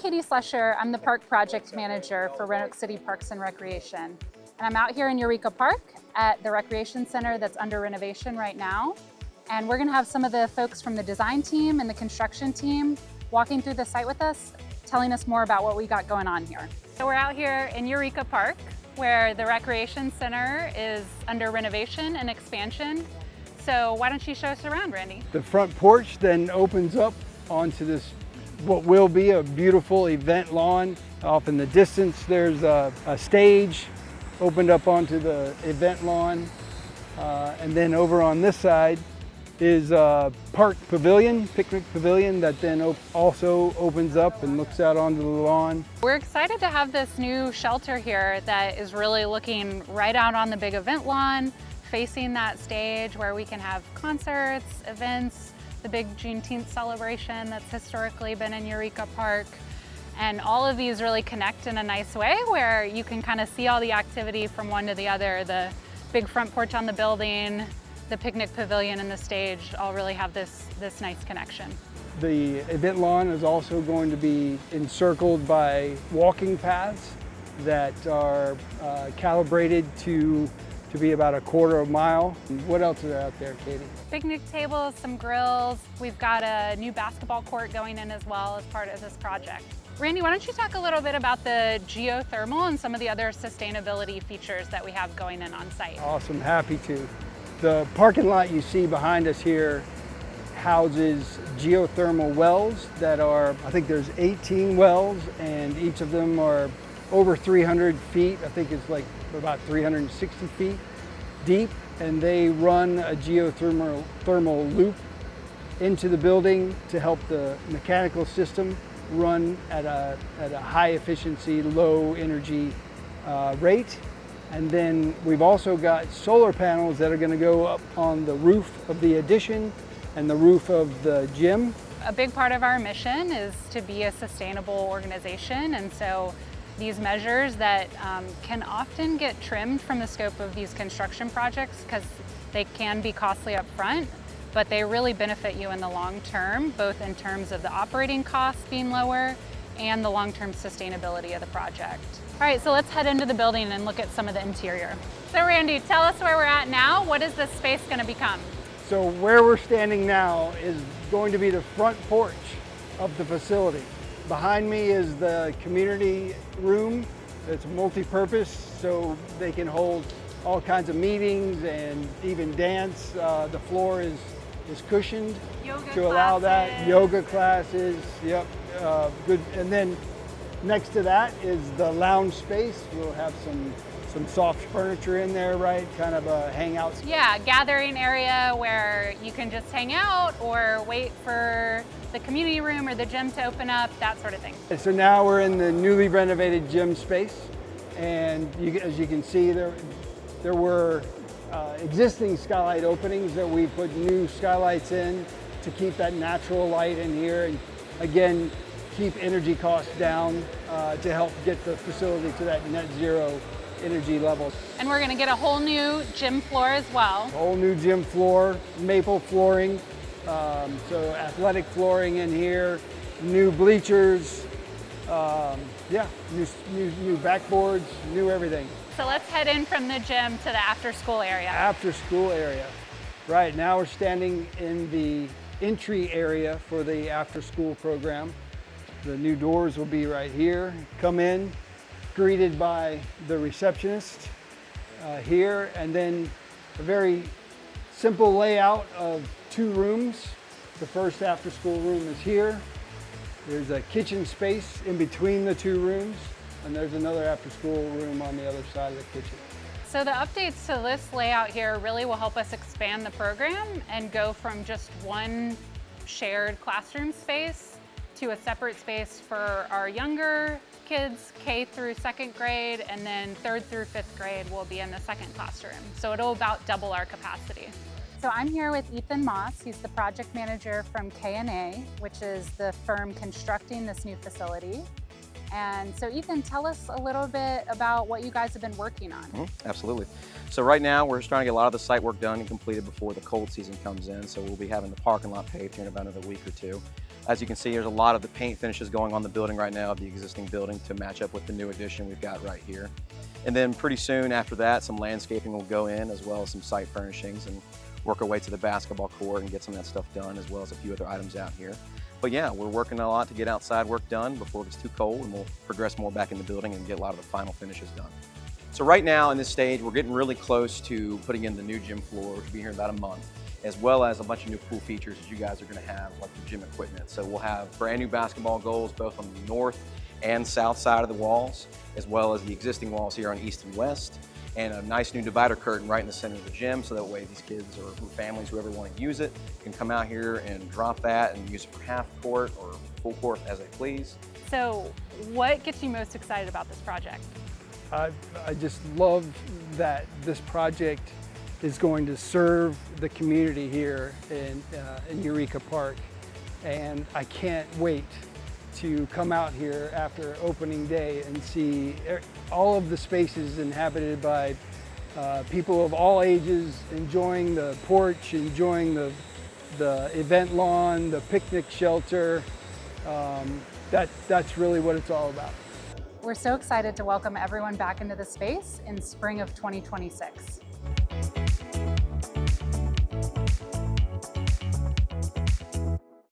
Katie Slusher. I'm the Park Project Manager for Roanoke City Parks and Recreation. And I'm out here in Eureka Park at the Recreation Center that's under renovation right now. And we're gonna have some of the folks from the design team and the construction team walking through the site with us, telling us more about what we got going on here. So we're out here in Eureka Park, where the Recreation Center is under renovation and expansion. So why don't you show us around, Randy? The front porch then opens up onto this, what will be a beautiful event lawn. Off in the distance, there's a stage opened up onto the event lawn. And then over on this side is a park pavilion, picnic pavilion, that then also opens up and looks out onto the lawn. We're excited to have this new shelter here that is really looking right out on the big event lawn, facing that stage where we can have concerts, events, the big Juneteenth celebration that's historically been in Eureka Park. And all of these really connect in a nice way where you can kind of see all the activity from one to the other. The big front porch on the building, the picnic pavilion and the stage all really have this nice connection. The event lawn is also going to be encircled by walking paths that are calibrated to be about a quarter mile. What else is out there, Katie? Picnic tables, some grills. We've got a new basketball court going in as well as part of this project. Randy, why don't you talk a little bit about the geothermal and some of the other sustainability features that we have going in on site? Awesome, happy to. The parking lot you see behind us here houses geothermal wells that are, I think there's 18 wells, and each of them are over 300 feet. I think it's like about 360 feet deep, and they run a geothermal loop into the building to help the mechanical system run at a high efficiency, low energy rate. And then we've also got solar panels that are going to go up on the roof of the addition and the roof of the gym. A big part of our mission is to be a sustainable organization, and so these measures that can often get trimmed from the scope of these construction projects because they can be costly up front, but they really benefit you in the long term, both in terms of the operating costs being lower and the long-term sustainability of the project. All right, so let's head into the building and look at some of the interior. So Randy, tell us where we're at now. What is this space gonna become? So where we're standing now is going to be the front porch of the facility. Behind me is the community room. It's multi-purpose, so they can hold all kinds of meetings and even dance. The floor is cushioned to allow that. Yoga classes, yep, good. And then next to that is the lounge space. We'll have some soft furniture in there, right? Kind of a hangout. Yeah, gathering area where you can just hang out or wait for the community room or the gym to open up, that sort of thing. So now we're in the newly renovated gym space, and as you can see, there were existing skylight openings that we put new skylights in to keep that natural light in here, and again, keep energy costs down to help get the facility to that net zero energy level. And we're gonna get a whole new gym floor as well. Whole new gym floor, maple flooring, so athletic flooring in here, new bleachers, yeah, new backboards, new everything. So let's head in from the gym to the after school area. After school area. Right, now we're standing in the entry area for the after school program. The new doors will be right here. Come in, greeted by the receptionist here, and then a very simple layout of 2 rooms. The first after school room is here. There's a kitchen space in between the 2 rooms, and there's another after school room on the other side of the kitchen. So the updates to this layout here really will help us expand the program and go from just one shared classroom space to a separate space for our younger kids, K through 2nd grade, and then 3rd through 5th grade will be in the 2nd classroom. So it'll about double our capacity. So I'm here with Ethan Moss. He's the project manager from K&A, which is the firm constructing this new facility. And so Ethan, tell us a little bit about what you guys have been working on. Absolutely. So right now we're just trying to get a lot of the site work done and completed before the cold season comes in. So we'll be having the parking lot paved here in about another week or two. As you can see, there's a lot of the paint finishes going on the building right now, the existing building, to match up with the new addition we've got right here. And then pretty soon after that, some landscaping will go in, as well as some site furnishings, and work our way to the basketball court and get some of that stuff done, as well as a few other items out here. But yeah, we're working a lot to get outside work done before it gets too cold, and we'll progress more back in the building and get a lot of the final finishes done. So right now in this stage, we're getting really close to putting in the new gym floor, which will be here in about a month, as well as a bunch of new pool features that you guys are going to have, like the gym equipment. So we'll have brand new basketball goals both on the north and south side of the walls, as well as the existing walls here on east and west, and a nice new divider curtain right in the center of the gym, so that way these kids or families, whoever want to use it, can come out here and drop that and use it for half court or full court as they please. So what gets you most excited about this project? I just love that this project is going to serve the community here in Eureka Park, and I can't wait to come out here after opening day and see all of the spaces inhabited by people of all ages, enjoying the porch, enjoying the event lawn, the picnic shelter. That's really what it's all about. We're so excited to welcome everyone back into the space in spring of 2026.